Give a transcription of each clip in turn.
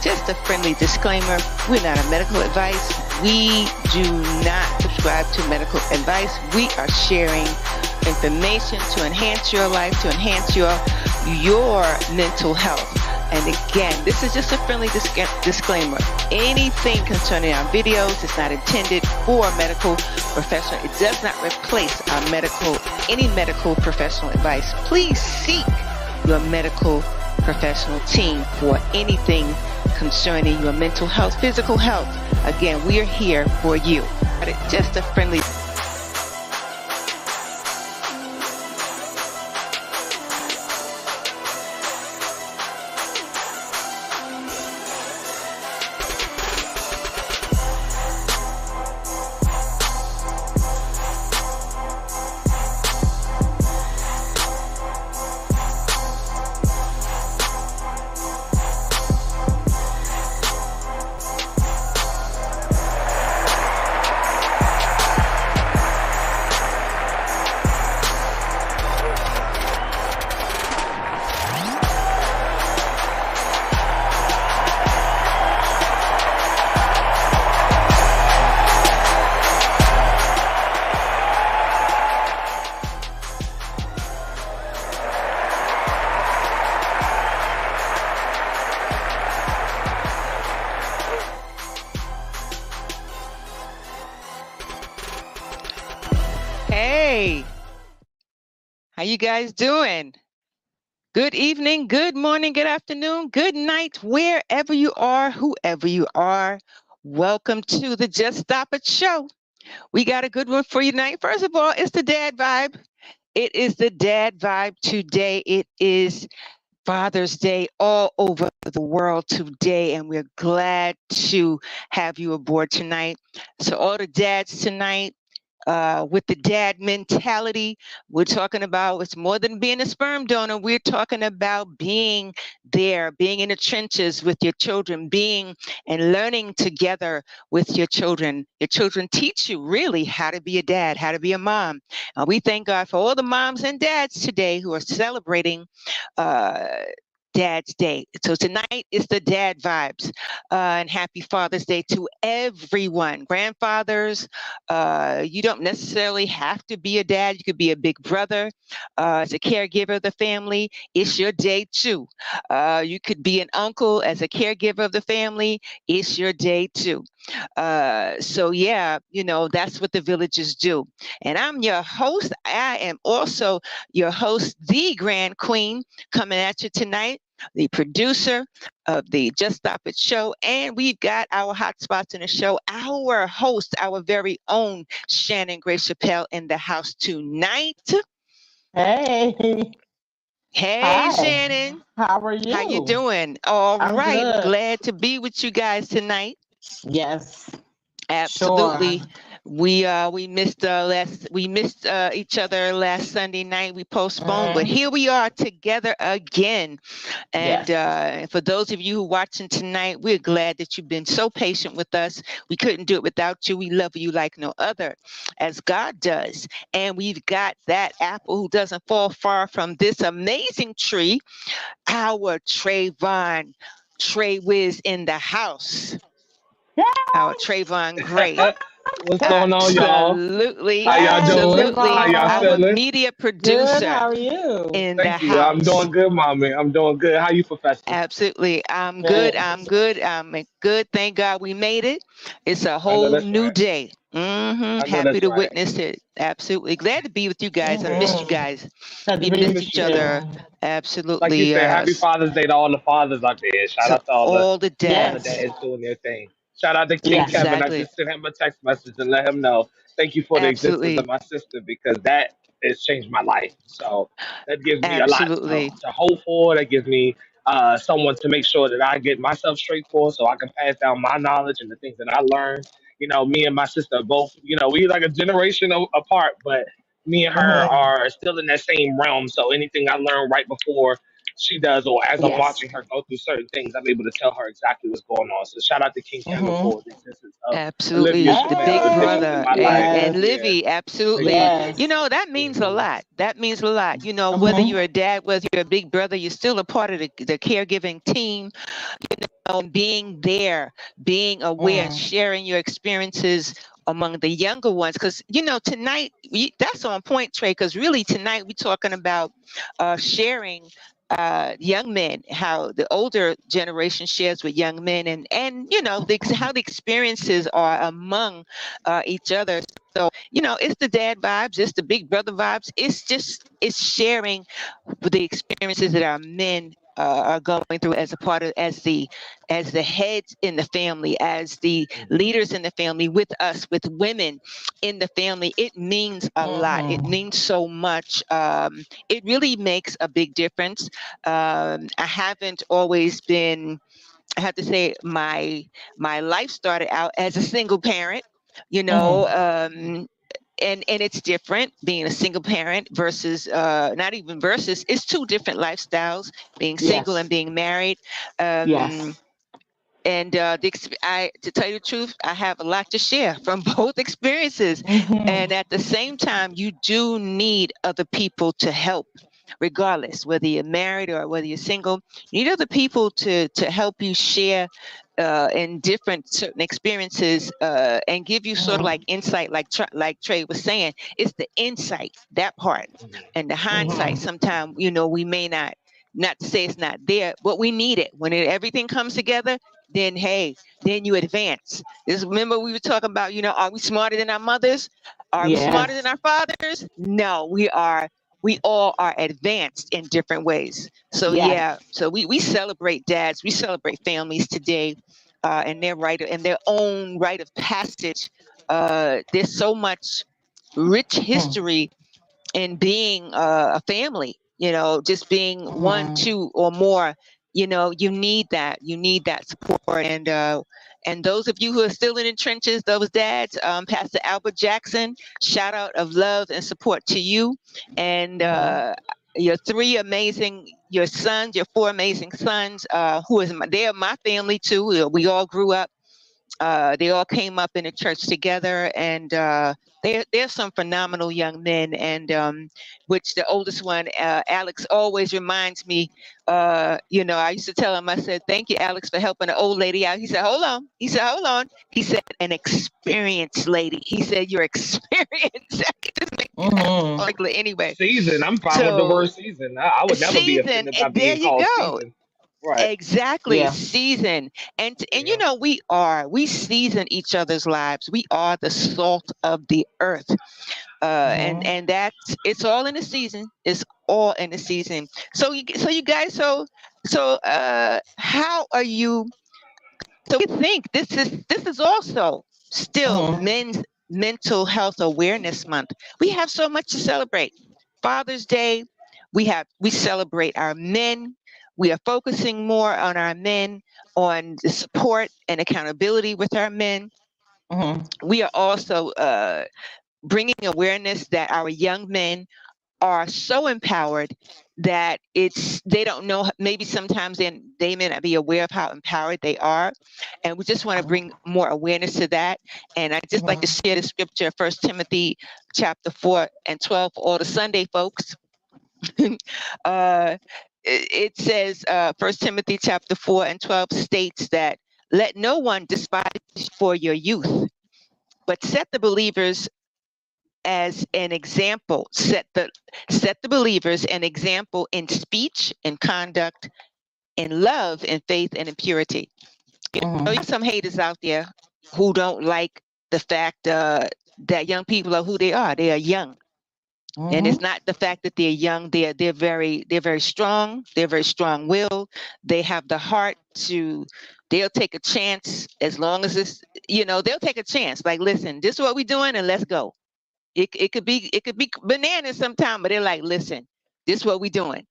Just a friendly disclaimer, we're not a medical advice. We do not subscribe to medical advice. We are sharing information to enhance your life, to enhance your mental health. And again, this is just a friendly disclaimer. Anything concerning our videos is not intended for a medical professional. It does not replace any medical professional advice. Please seek your medical professional team for anything concerning your mental health, physical health. Again, we are here for you. Just a friendly. Hey, how you guys doing? Good evening, good morning, good afternoon, good night, wherever you are, whoever you are. Welcome to the Just Stop It show. We got a good one for you tonight. First of all, it's the dad vibe. It is the dad vibe today. It is Father's Day all over the world today, and we're glad to have you aboard tonight. So all the dads tonight, with the dad mentality, we're talking about it's more than being a sperm donor. We're talking about being there, being in the trenches with your children, being and learning together with your children. Your children teach you really how to be a dad, how to be a mom. We thank God for all the moms and dads today who are celebrating Dad's Day. So tonight is the dad vibes, and happy Father's Day to everyone. Grandfathers, you don't necessarily have to be a dad. You could be a big brother. As a caregiver of the family, it's your day too. You could be an uncle as a caregiver of the family. It's your day too. So yeah, that's what the villages do. And I'm your host. I am also your host, the Grand Queen, coming at you tonight, the producer of the Just Stop It show. And we've got our hot spots in the show, our host, our very own Shannon Grace Chappelle in the house tonight. Hey. Hey, Hi. Shannon. How are you? How you doing? All right. Good. Glad to be with you guys tonight. Yes. Absolutely. Sure. We missed each other last Sunday night. We postponed, but here we are together again. And for those of you who are watching tonight, we're glad that you've been so patient with us. We couldn't do it without you. We love you like no other, as God does. And we've got that apple who doesn't fall far from this amazing tree, our Trayvon Trey Wiz in the house. Yay! Our Trayvon Gray. What's going on, y'all? Absolutely. How y'all doing? Absolutely. How y'all Our feeling? media producer. Good. How are you? In Thank the you. house. I'm doing good, mommy. I'm doing good. How you, Professor? Absolutely. I'm good. I'm good. I'm good. Thank God we made it. It's a whole new day. Happy to witness it. Absolutely. Glad to be with you guys. I missed you guys. We missed each other. Absolutely. Like you said, happy Father's Day to all the fathers out there. Shout out to all the dads. All the dads doing their thing. Shout out to King Kevin. I just sent him a text message and let him know. Thank you for the existence of my sister, because that has changed my life. So that gives me a lot to hope for. That gives me someone to make sure that I get myself straight for, so I can pass down my knowledge and the things that I learned. Me and my sister both, we like a generation apart, but me and her Mhm. are still in that same realm. So anything I learn right before she does, or as I'm Yes. watching her go through certain things, I'm able to tell her exactly what's going on. So shout out to King Kevin Mhm. for the existence of Absolutely. Olivia's The big additions in Hey. brother my life. and Yes. Yeah, Livy, thank absolutely. you. You Yes. know, that means a Hmm. lot. That means a lot. You know, whether Mhm. you're a dad, whether you're a big brother, you're still a part of the caregiving team. Being there, being aware, Mhm. sharing your experiences among the younger ones. Because, you know, tonight, that's on point, Trey, because really tonight we're talking about sharing young men, how the older generation shares with young men, and you know, how the experiences are among each other. So, you know, it's the dad vibes, it's the big brother vibes. It's sharing the experiences that our men are going through as a part of as the heads in the family, as the Hmm. leaders in the family, with us, with women in the family. It means a lot. It Mhm. means so much. It really makes a big difference. I haven't always been, I have to say, my life started out as a single parent, you know. Mhm. And it's different being a single parent versus not even versus, it's two different lifestyles, being single and Yes. being married. um Yes. and to tell you the truth, I have a lot to share from both experiences. Mhm. And at the same time, you do need other people to help, regardless whether you're married or whether you're single. You need other people to help you share in different certain experiences, and give you sort of like Mhm. insight, like Trey was saying. It's the insight, that part, and the hindsight. Mhm. Sometimes, you know, we may not to say it's not there, but we need it when everything comes together. Then hey, then you advance. Remember we were talking about, you know, are we smarter than our mothers? Are we smarter than Yes. our fathers? No, we are. We all are advanced in different ways. So Yes. yeah, so we celebrate dads, we celebrate families today, and their right and their own rite of passage. There's so much rich Mhm. history in being a family, you know, just being one, Mhm. two, or more. You know, you need that support. And those of you who are still in the trenches, those dads, Pastor Albert Jackson, shout out of love and support to you and Mhm. your three amazing, your sons, your four amazing sons, they are my family too. We all grew up, they all came up in a church together, and they're some phenomenal young men. And which the oldest one, Alex, always reminds me. You know, I used to tell him, I said, "Thank you, Alex, for helping the old lady out." He said, "Hold on." He said, "Hold on." He said, "An experienced lady." He said, "You're experienced." Just make that Mhm. particular anyway. Season. I'm fine with the So word season. I would never be season, offended by and there being you called go. season. Right. Exactly, Yeah. season. And you Yeah. know, we season each other's lives. We are the salt of the earth. Mhm. And that's, it's all in the season. It's all in the season. So you guys, how are you, so we think this is also still Mhm. men's mental health awareness month. We have so much to celebrate. Father's Day, we celebrate our men. We are focusing more on our men, on the support and accountability with our men. Mhm. We are also bringing awareness that our young men are so empowered that they don't know, maybe sometimes they may not be aware of how empowered they are, and we just want to bring more awareness to that. And I just like to Mhm. share the scripture, 1 Timothy chapter 4 and 12, for all the Sunday folks. uh, it says, 1 Timothy chapter 4 and 12 states that, let no one despise you for your youth, but set the believers as an example, set the believers an example in speech and conduct, in love and faith and in purity. You know, Mhm. there's some haters out there who don't like the fact that young people are who they are. They are young. And it's Mhm. not the fact that they're young. They're very strong. They're very strong willed. They have the heart to, they'll take a chance as long as it's, you know, they'll take a chance. Like, listen, this is what we're doing, and let's go. It could be bananas sometime, but they're like, listen, this is what we doing.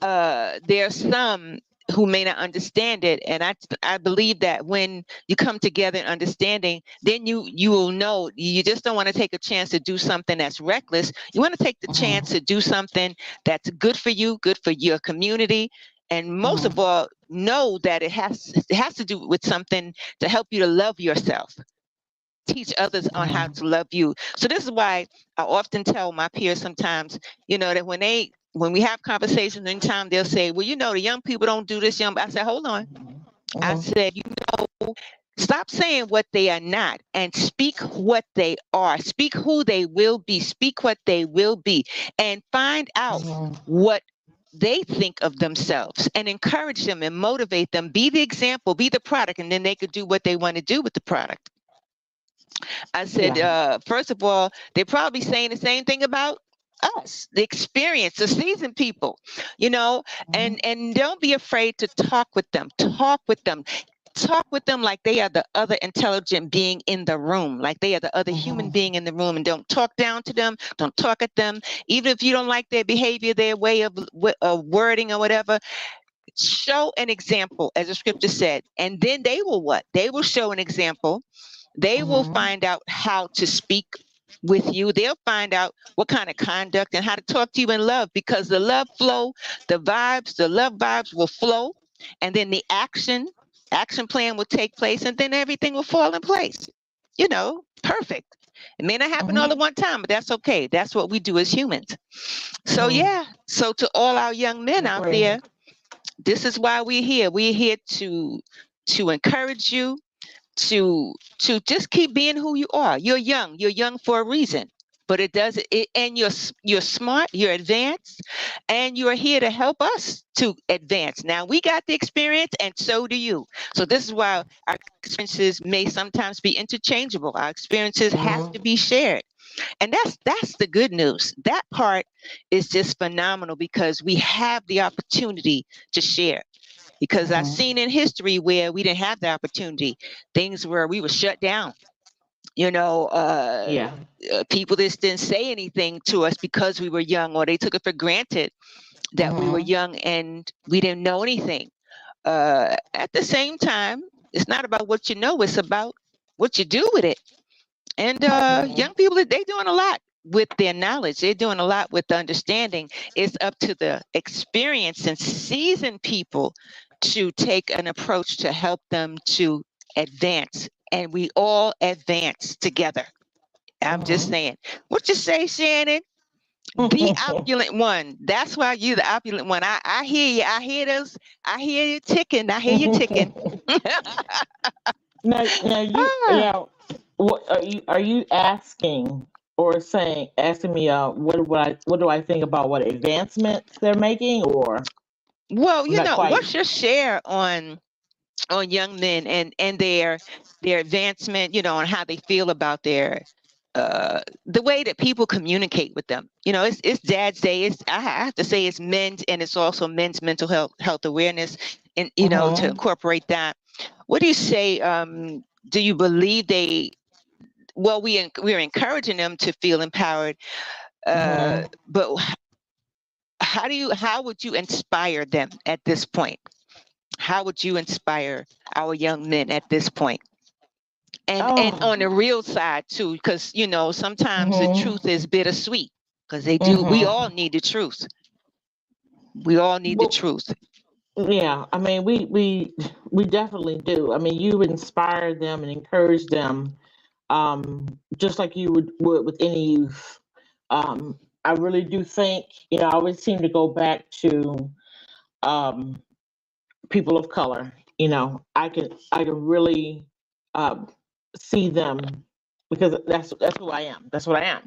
There's some. who may not understand it. And I believe that when you come together in understanding, then you will know. You just don't want to take a chance to do something that's reckless. You want to take the chance to do something that's good for you, good for your community, and most of all, know that it has to do with something to help you to love yourself, teach others on how to love you. So this is why I often tell my peers sometimes, that when we have conversations, anytime they'll say, well, the young people don't do this, I say, hold on. I said, stop saying what they are not and speak what they are. Speak who they will be. Speak what they will be, and find out what they think of themselves and encourage them and motivate them. Be the example, be the product, and then they could do what they want to do with the product. I said, first of all, they're probably saying the same thing about us, the experience, the seasoned people, and don't be afraid to talk with them. Talk with them. Talk with them like they are the other intelligent being in the room, like they are the other human being in the room, and don't talk down to them. Don't talk at them. Even if you don't like their behavior, their way of wording or whatever, show an example, as the scripture said, and then they will what? They will show an example. They will find out how to speak with you. They'll find out what kind of conduct and how to talk to you in love, because the love flow, the love vibes will flow, and then the action plan will take place, and then everything will fall in place. Perfect. It may not happen all at one time, but that's okay. That's what we do as humans. So so to all our young men out there, this is why we're here. We're here to encourage you, to just keep being who you are. You're young for a reason, but and you're smart, you're advanced, and you're here to help us to advance. Now we got the experience, and so do you. So this is why our experiences may sometimes be interchangeable. Our experiences have to be shared, and that's the good news. That part is just phenomenal, because we have the opportunity to share. Because I've seen in history where we didn't have the opportunity, things where we were shut down. People just didn't say anything to us because we were young, or they took it for granted that we were young and we didn't know anything. At the same time, it's not about what you know, it's about what you do with it. And young people, they're doing a lot with their knowledge. They're doing a lot with the understanding. It's up to the experienced and seasoned people to take an approach to help them to advance. And we all advance together. I'm just saying. What you say, Shannon? The opulent one. That's why you're the opulent one. I hear you. I hear those. I hear you ticking. I hear you ticking. Now, what are you asking or asking me? What do I think about what advancements they're making, or? Well, what's your share on young men and their advancement? On how they feel about their the way that people communicate with them. It's Dad's Day. I have to say it's men's, and it's also men's mental health awareness, and to incorporate that. What do you say? Do you believe they? Well, we're encouraging them to feel empowered, but how would you inspire them at this point? How would you inspire our young men at this point? And on the real side too, because sometimes the truth is bittersweet, because we all need the truth. We all need the truth. Yeah, I mean, we definitely do. I mean, you inspire them and encourage them, just like you would with any youth. I really do think, I always seem to go back to um, people of color. I can really see them, because that's who I am. That's what I am.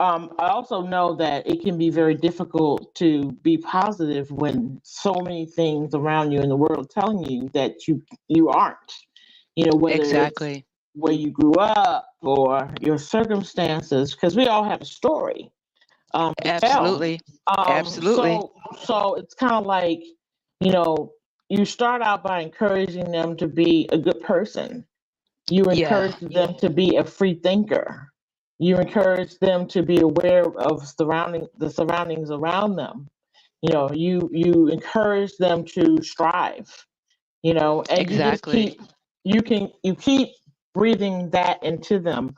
I also know that it can be very difficult to be positive when so many things around you in the world telling you that you aren't. Whether Exactly. it's where you grew up or your circumstances, because we all have a story to Absolutely. tell. Absolutely. So it's kind of like, you start out by encouraging them to be a good person. You encourage them to be a free thinker. You encourage them to be aware of the surroundings around them. You encourage them to strive, and you keep breathing that into them.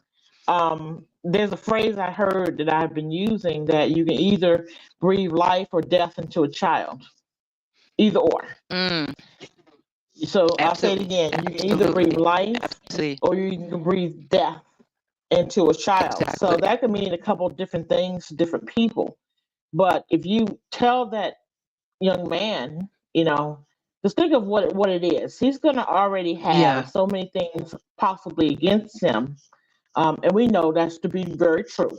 There's a phrase I heard that I've been using, that you can either breathe life or death into a child, either or. So I'll say it again: you can either breathe life or you can breathe death into a child. So that can mean a couple of different things to different people. But if you tell that young man, just think of what it is. He's going to already have so many things possibly against him. And we know that's to be very true.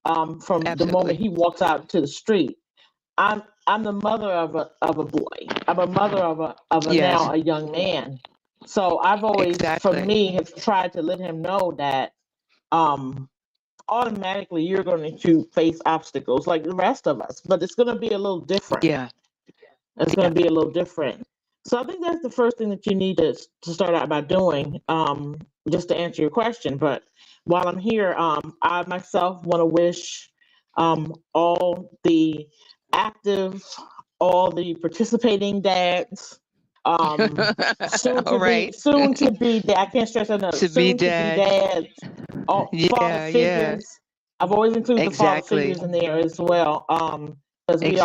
From the moment he walks out to the street. I'm the mother of a boy. I'm a mother of a now a young man. So I've always, for me, have tried to let him know that automatically you're going to face obstacles like the rest of us, but it's going to be a little different. It's going to be a little different. So I think that's the first thing that you need to start out by doing, just to answer your question. But while I'm here, I myself want to wish all the active, all the participating dads, soon to be dad. I can't stress enough. Soon to be dads, all father figures. I've always included the father figures in there as well, because we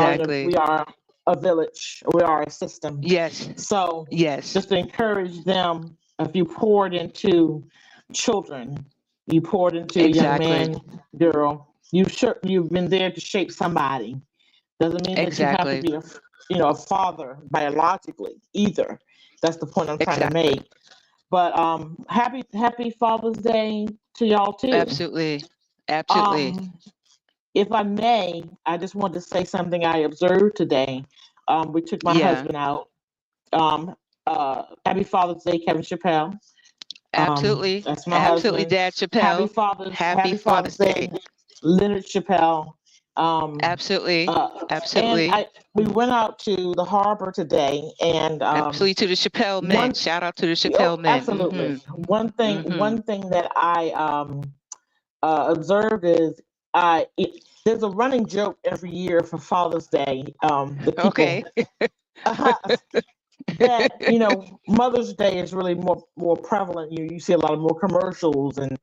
are a village, we are a system. So just to encourage them, if you poured into children, you poured into a young man, girl, you've been there to shape somebody. Doesn't mean that you have to be a father biologically either. That's the point I'm trying to make. But happy Father's Day to y'all too. Absolutely. If I may, I just wanted to say something I observed today. We took my husband out. Happy Father's Day, Kevin Chappelle. That's my husband. Dad Chappelle. Happy Father's Day, Leonard Chappelle. Absolutely. And we went out to the harbor today, and absolutely to the Chappelle men. Shout out to the Chappelle men. Absolutely. One thing that I observed is there's a running joke every year for Father's Day. The people, that Mother's Day is really more prevalent. You see a lot of more commercials and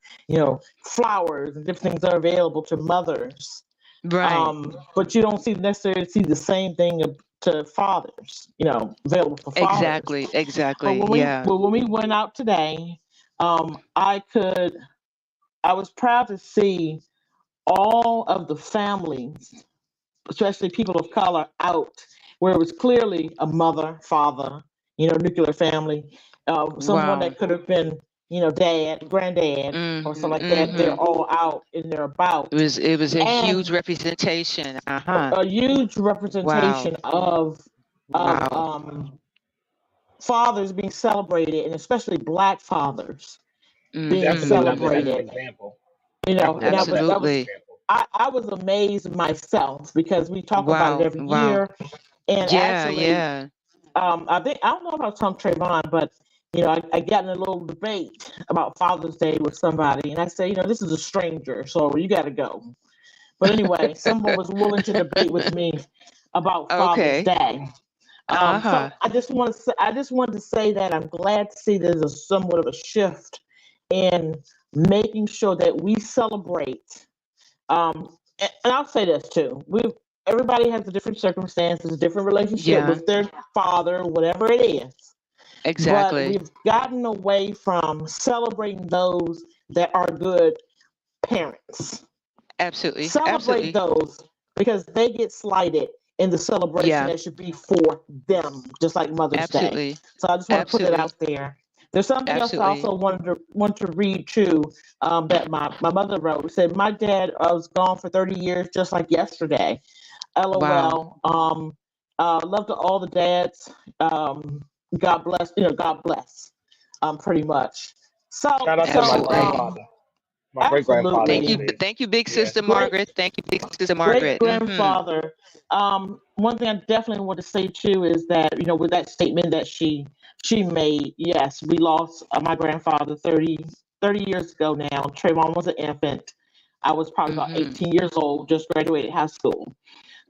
flowers and different things that are available to mothers. Right. But you don't necessarily see the same thing to fathers, available for fathers. Exactly. But when we went out today, I was proud to see all of the families, especially people of color, out where it was clearly a mother, father, nuclear family, someone that could have been, dad, granddad, or something like that. They're all out and they're about. It was a huge representation. A huge representation of fathers being celebrated, and especially Black fathers being celebrated. Example. And I was amazed myself, because we talk about it every year. And actually, I don't know if I was talking to Trayvon, but I got in a little debate about Father's Day with somebody, and I say, this is a stranger, so you got to go. But anyway, someone was willing to debate with me about Father's Day. So I just wanted to say that I'm glad to see there's somewhat of a shift in making sure that we celebrate. And I'll say this too: everybody has a different circumstances, a different relationship with their father, whatever it is. Exactly. But we've gotten away from celebrating those that are good parents. Absolutely. Celebrate those, because they get slighted in the celebration that should be for them, just like Mother's Day. So I just want to put it out there. There's something else I also want to read too, that my mother wrote. It said, "My dad was gone for 30 years, just like yesterday. LOL. Wow. Love to all the dads. God bless. God bless. Pretty much. So shout out to my grandfather. My great grandfather. Thank you, big sister Margaret. Thank you, big sister Margaret. Great grandfather. One thing I definitely want to say too is that, with that statement that she made, yes, we lost my grandfather 30 years ago now. Trayvon was an infant. I was probably about 18 years old, just graduated high school.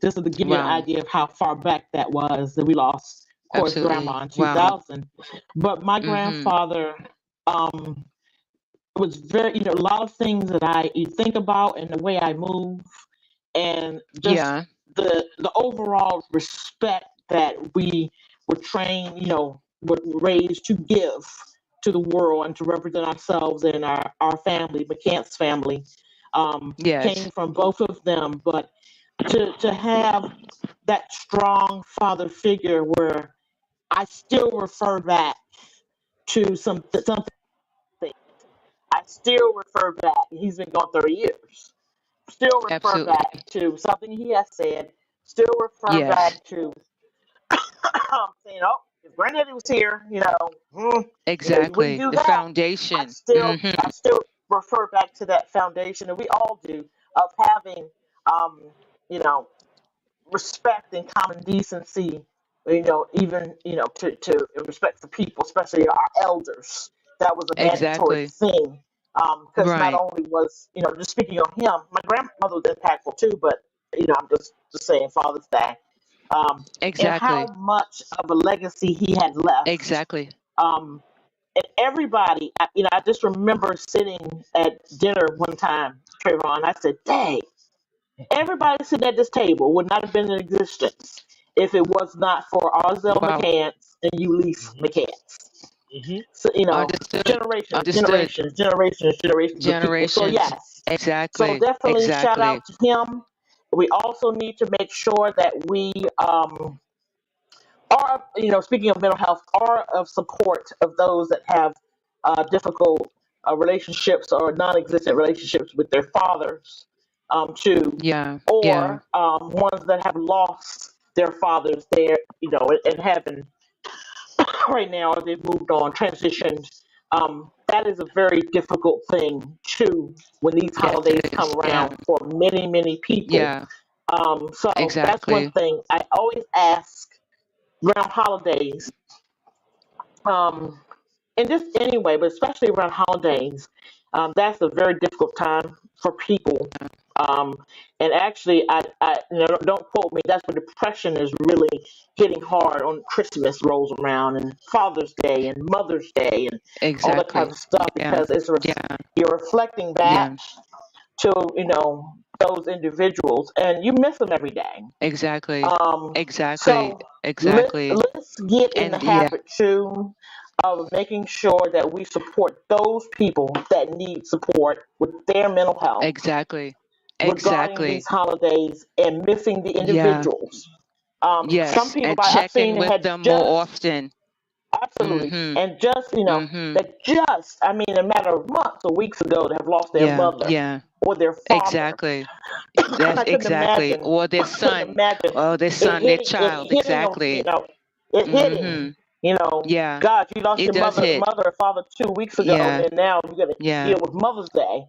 Just to give you an idea of how far back that was, that we lost, of course, grandma in 2000. But my grandfather was very, a lot of things that you think about and the way I move, and just the overall respect that we were trained, were raised to give to the world and to represent ourselves and our family, McCants family, came from both of them. But to have that strong father figure where I still refer back to something. I still refer back. He's been gone 30 years. Still refer back to something he has said. Still refer back to saying, "Oh, if Granddaddy was here, you wouldn't do The that." foundation. I still refer back to that foundation, and we all do, of having, you know, respect and common decency, even, to respect for people, especially our elders. That was a mandatory thing. Because not only was, just speaking on him, my grandmother was impactful too, but, I'm just saying Father's Day. And how much of a legacy he had left. Um, and everybody, I just remember sitting at dinner one time, Trayvon, I said, dang, everybody sitting at this table would not have been in existence if it was not for Arzell McCants and Ulysses McCants. So, generations of people. So, yes. So, definitely shout out to him. We also need to make sure that we are, speaking of mental health, are of support of those that have difficult relationships or non-existent relationships with their fathers, too, or ones that have lost their fathers there, in heaven right now, or they've moved on, transitioned. That is a very difficult thing too when these holidays come around for many, many people. So that's one thing I always ask around holidays. And just anyway, but especially around holidays, that's a very difficult time for people. Um, and actually, don't quote me. That's when depression is really hitting hard on Christmas rolls around, and Father's Day, and Mother's Day, and all that kind of stuff. Because you're reflecting back to those individuals, and you miss them every day. So let's get in the habit too of making sure that we support those people that need support with their mental health regarding these holidays and missing the individuals. Some people I've seen had more often. Absolutely. And just, I mean, a matter of months or weeks ago, to have lost their mother or their father. That's I couldn't imagine. Or their son. Or their son, their child. It hitting. God, you lost your mother or father 2 weeks ago, and now you're going to deal with Mother's Day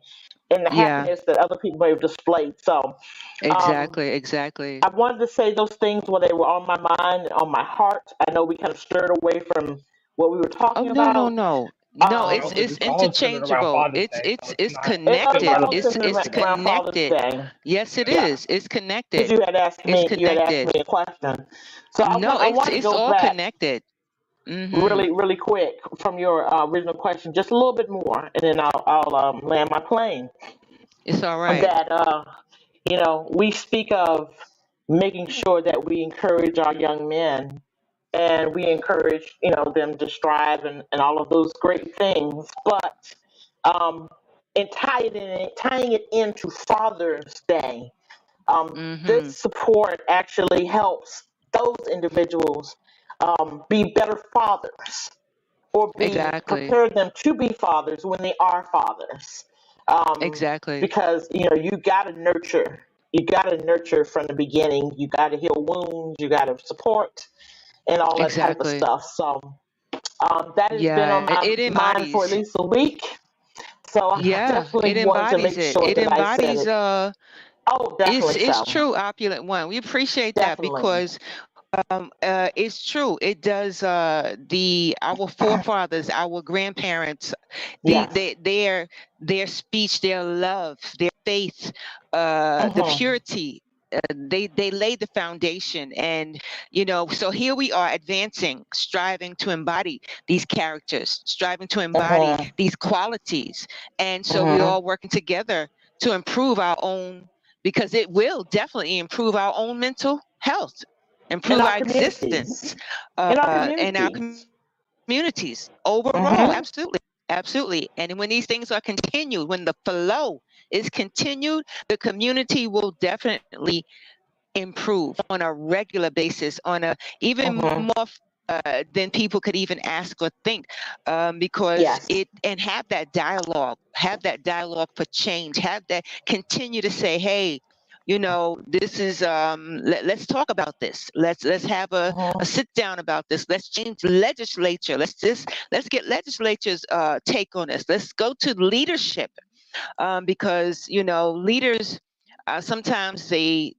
and the happiness that other people may have displayed. So, I wanted to say those things when they were on my mind and on my heart. I know we kind of stirred away from what we were talking about. No, it's interchangeable. It's connected. It's connected. Yes, it is. It's connected. Because you had asked me a question. So I want to go all back connected. Really, really quick from your original question, just a little bit more, and then I'll land my plane. It's all right. That we speak of making sure that we encourage our young men, and we encourage them to strive and all of those great things, but and tying it into Father's Day. This support actually helps those individuals be better fathers, or prepare them to be fathers when they are fathers. Because you got to nurture. You got to nurture from the beginning. You got to heal wounds. You got to support and all that type of stuff. So that has been on my mind for at least a week. So I definitely want to make sure that I said it. Oh, definitely it's true, Opulent One. We appreciate that because It's true. It does. Our forefathers, our grandparents, Yes. their speech, their love, their faith, the purity. They laid the foundation, and so here we are advancing, striving to embody these characters, striving to embody these qualities, and so we're all working together to improve our own, because it will definitely improve our own mental health, In improve our our existence, communities. In our in our communities. communities overall. Absolutely. And when these things are continued, when the flow is continued, the community will definitely improve on a regular basis, on a even more than people could even ask or think, because Yes. it and have that dialogue for change, have that continue to say, hey, this is let's talk about this, let's have a sit down about this, let's change legislature, let's get legislatures take on this, let's go to leadership, because leaders, sometimes they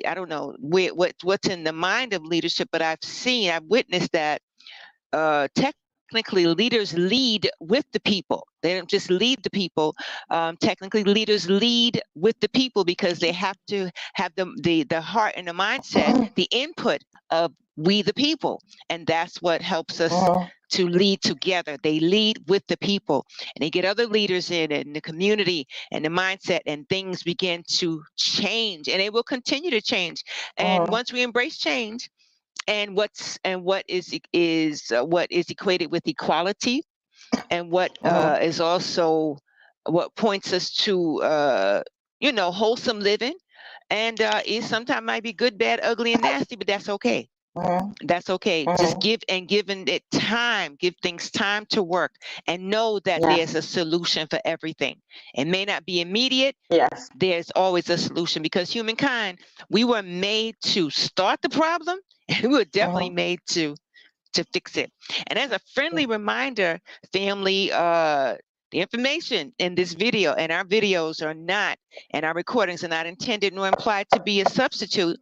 I don't know what's in the mind of leadership, but I've witnessed that technically leaders lead with the people. They don't just lead the people. Technically leaders lead with the people, because they have to have the heart and the mindset, the input of we the people, and that's what helps us to lead together. They lead with the people, and they get other leaders in the community, and the mindset, and things begin to change, and it will continue to change. And once we embrace change, and what is equated with equality, and what is also what points us to wholesome living, and it sometimes might be good, bad, ugly, and nasty, but that's okay. That's okay. Just given it time, give things time to work, and know that there's Yes. a solution for everything. It may not be immediate. Yes. There's always a solution, because humankind, we were made to start the problem, and we were definitely made to fix it. And as a friendly reminder, family, the information in this video and our videos are not, and our recordings are not intended nor implied to be a substitute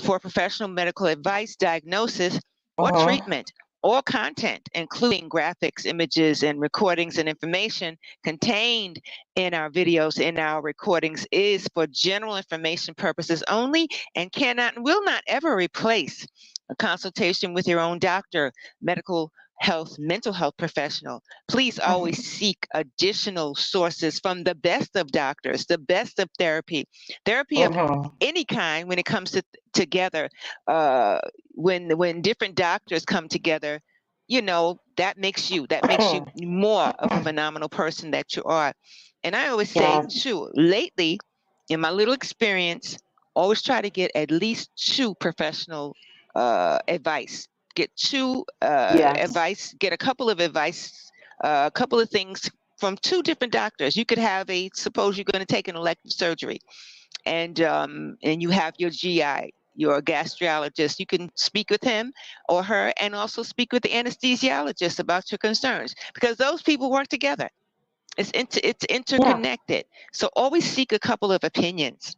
for professional medical advice, diagnosis, or treatment. All content, including graphics, images, and recordings and information contained in our videos, in our recordings, is for general information purposes only, and cannot and will not ever replace a consultation with your own doctor, medical health, mental health professional. Please always seek additional sources from the best of doctors, the best of therapy of any kind. When it comes together, when different doctors come together, that makes you more of a phenomenal person that you are. And I always say too, lately, in my little experience, always try to get at least two professional advice. Get two Yes. advice. Get a couple of advice, a couple of things from two different doctors. You could have suppose you're going to take an elective surgery, and you have your GI, your gastrologist. You can speak with him or her, and also speak with the anesthesiologist about your concerns, because those people work together. It's Yeah. interconnected. So always seek a couple of opinions,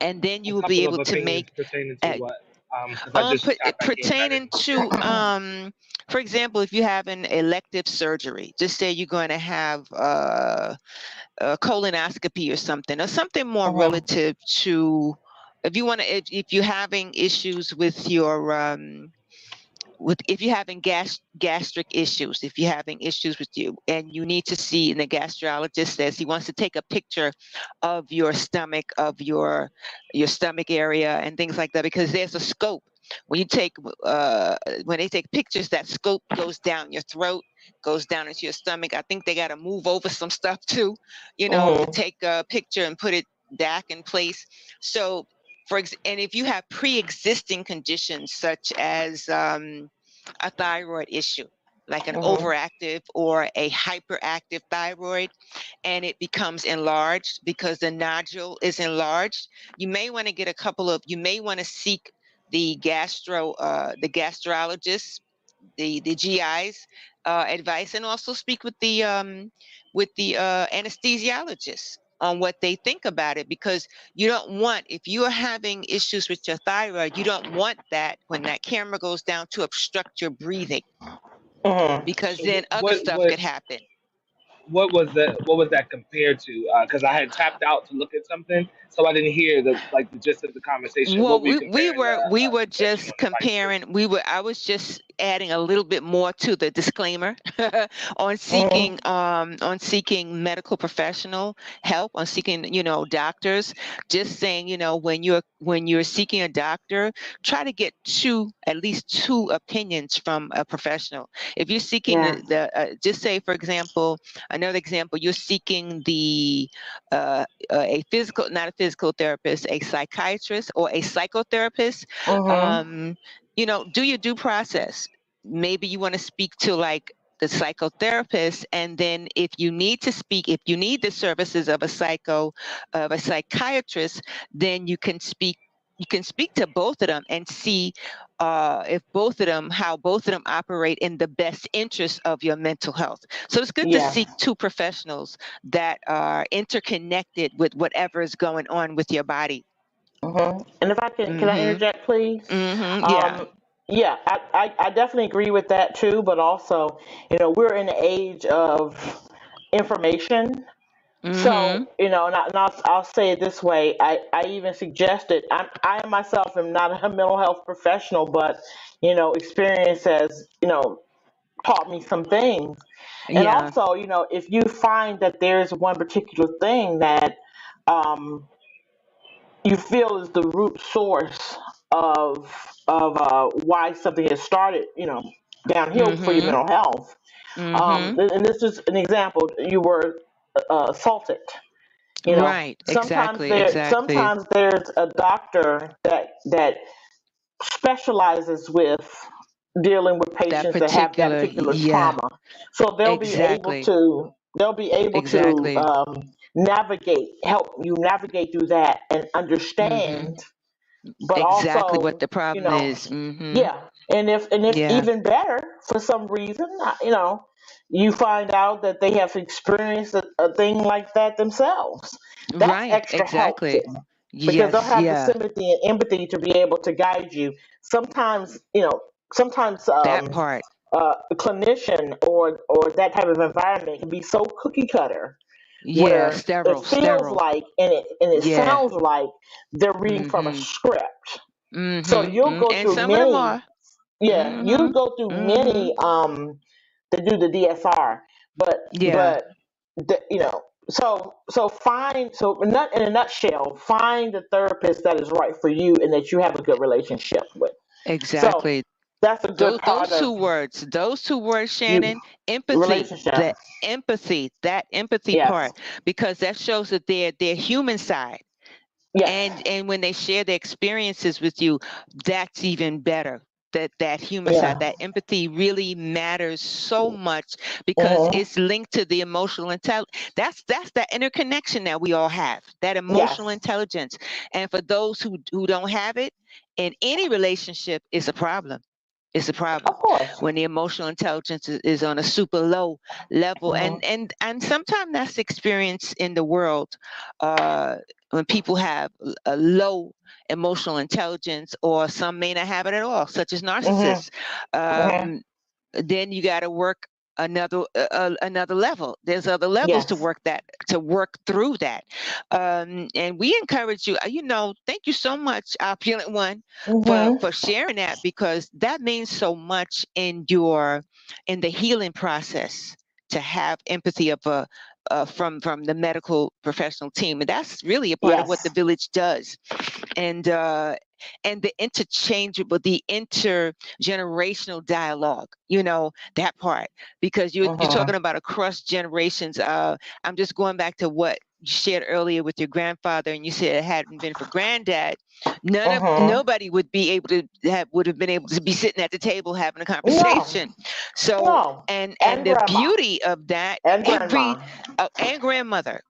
and then A you will be couple of able to opinions make pertaining to what? Because I just got back in and I pertaining didn't. to for example, if you have an elective surgery, just say you're going to have a colonoscopy or something more relative to, if you want to, if you're having issues with your if you're having gastric issues, if you're having issues with you, and you need to see, and the gastrologist says he wants to take a picture of your stomach, of your stomach area and things like that, because there's a scope. When you take when they take pictures, that scope goes down your throat, goes down into your stomach. I think they got to move over some stuff too, to take a picture and put it back in place. So and if you have pre-existing conditions such as a thyroid issue, like an overactive or a hyperactive thyroid, and it becomes enlarged because the nodule is enlarged, you may want to you may want to seek the gastrologist, the GI's advice, and also speak with the anesthesiologist. on what they think about it, because you don't want, if you are having issues with your thyroid, you don't want that when that camera goes down to obstruct your breathing, Mm-hmm. because So then other stuff could happen. what was that compared to? Because I had tapped out to look at something, so I didn't hear the gist of the conversation. What Well, were you we comparing were we were conventional just device to? comparing. I was just adding a little bit more to the disclaimer Mm-hmm. on seeking medical professional help, on seeking, doctors. Just saying, when you're seeking a doctor, try to get at least two opinions from a professional. If you're seeking Yeah. just say, for example, another example, you're seeking a physical, not a physical therapist, a psychiatrist or a psychotherapist, Mm-hmm. do your due process. Maybe you want to speak to like the psychotherapist, and then if you need the services of a psychiatrist, then you can speak to both of them and see if how both of them operate in the best interest of your mental health. So it's good to Yeah. seek two professionals that are interconnected with whatever is going on with your body. Mm-hmm. And if I can I Mhm. interject, please? Yeah. Um, yeah, I definitely agree with that too. But also, we're in the age of information. Mhm. So, and I'll say it this way. I even suggested, I myself am not a mental health professional, but, experience has, taught me some things. And Yeah. also, if you find that there's one particular thing that um, you feel is the root source of why something has started, downhill for your Mhm. mental health. Mhm. And this is an example. You were assaulted. Right. Sometimes Exactly. Exactly. there's a doctor that specializes with dealing with That patients that have that particular. particular Yeah. trauma. So Exactly. they'll be able to Exactly. help you navigate through that and Mhm. understand, but Exactly what also, the you problem know, is. Mhm. yeah. And if Yeah. even better, for some reason, you find out that they have experienced a thing like that themselves. That's Right. extra Exactly. helpful because they'll Yes. have the Yeah. sympathy and empathy to be able to guide you. Sometimes, sometimes That part. a clinician or that type of environment can be so cookie cutter Yeah. where it Sterile. feels Sterile. like and it Yeah. sounds like they're reading from a Mhm. script. So Mhm. you'll go And through some of them many, are. yeah, you Mhm. go through Mhm. many to do the DSR, but Yeah. but the, so find, so not in a nutshell, find the therapist that is right for you and that you have a good relationship with. So Exactly. that's a good Those part of two words, you Shannon, empathy, relationship. that empathy Yes. part, because that shows that their human side. Yes. And when they share their experiences with you, that's even better. That human side, Yeah. that empathy really matters so much, because Hmm. it's linked to the emotional intelligence. That's that interconnection that we all have, that emotional Yes. intelligence. And for those who don't have it in any relationship, it's a problem. It's a problem Of course. when the emotional intelligence is on a super low level. and Hmm. and and sometimes that's experienced in the world, uh when people have a low emotional intelligence, or some may not have it at all, such as Hmm. narcissists. Hmm. Then you got to work another level. There's other levels Yes. to work through that. And we encourage you, thank you so much, opulent one, for Hmm. sharing that, because that means so much in the healing process, to have empathy from the medical professional team. And that's really a part of what the Yes. village does. And the intergenerational dialogue, that part, because you're Hmm. talking about across generations. I'm just going back to what you shared earlier with your grandfather, and you said it hadn't been for granddad, Hmm. nobody would have been able to be sitting at the table having a No. conversation. So, No. and And the grandma beauty of that, and every grandma. and grandmother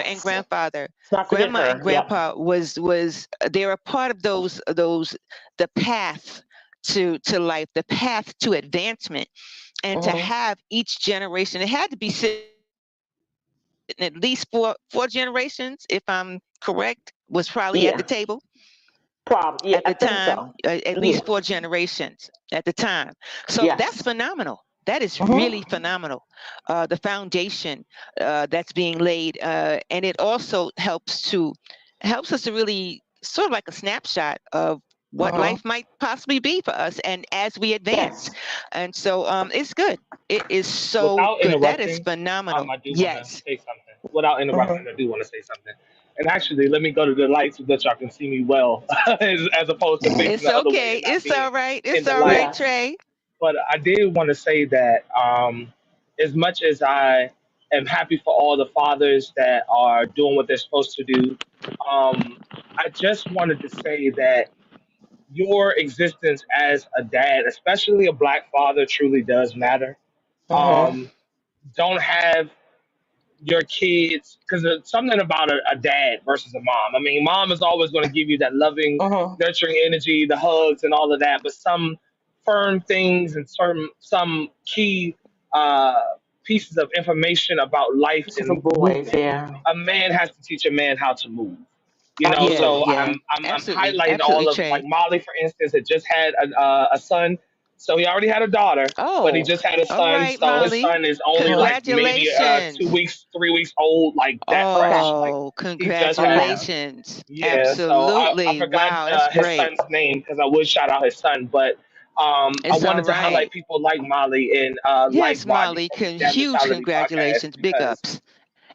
and Yes. grandfather, Let's not forget grandma and her. Yep. grandpa was they're a part of those the path to life, the path to advancement. And to Hmm. have each generation, it had to be sitting at the table, at least four generations, if I'm correct, was probably at Yeah. the table Probably. Yeah, at I the think time, so. at Yeah. least four generations at the time. So that's Yes. phenomenal. That is really Mm-hmm. phenomenal. The foundation that's being laid, and it also helps us to really sort of like a snapshot of what Mm-hmm. life might possibly be for us, and as we advance. Yes. And so it's good. It is so Without good. That is interrupting, phenomenal. I do want to Yes, say something. Without interrupting, Mm-hmm. I do want to say something. And actually, let me go to the light so that y'all can see me well, as opposed to facing it's the other way okay. and not It's being all right. in It's the all right, light. Yeah. Trey. But I did want to say that as much as I am happy for all the fathers that are doing what they're supposed to do, um, I just wanted to say that your existence as a dad, especially a black father, truly does matter. Mm-hmm. Um, don't have your kids, because there's something about a dad versus a mom. I mean, mom is always going to give you that loving, Mm-hmm. nurturing energy, the hugs and all of that, but some firm things and some key uh, pieces of information about life This is for and boys. movement, Yeah. a man has to teach a man how to move. You know, Yeah, so Absolutely. yeah. I'm Absolutely. highlighting Absolutely, all of, like Trey. Molly, for instance, that just had a son. So he already had a daughter, but he Oh, just had a all son. right, So his Molly. son is only Mm-hmm. like maybe Congratulations. 2 weeks, 3 weeks old, like that Okay. fresh. Like Oh, he just had. Okay. congratulations. Yeah. So I Absolutely. forgot Wow, that's his great. son's name because I would shout out his son, but I It's all wanted to highlight right. people like Molly and like Yes, Rodney Molly, from the Dad huge Mentality podcast congratulations. Big because ups.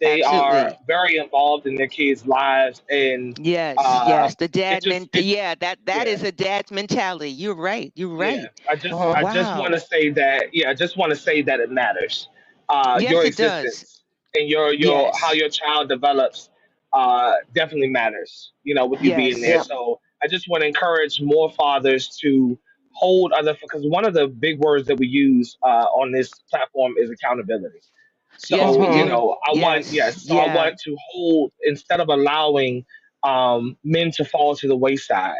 they are Absolutely. very involved in their kids' lives, and Yes, uh, yes. The it dad just meant it yeah, that yeah. is a dad's mentality. You're right. You're Yeah, right. Mm-hmm. I just want Wow. to say that. Yeah, I just want to say that it matters. Yes, Your it does. existence and your how Yes. your child develops definitely matters. You know, with you being Yes. there. Yep. So I just want to encourage more fathers to hold other, because one of the big words that we use on this platform is accountability. Yes, So, we you Mm-hmm. do. know, Yes. so I Yeah. want to hold, instead of allowing men to fall to the wayside,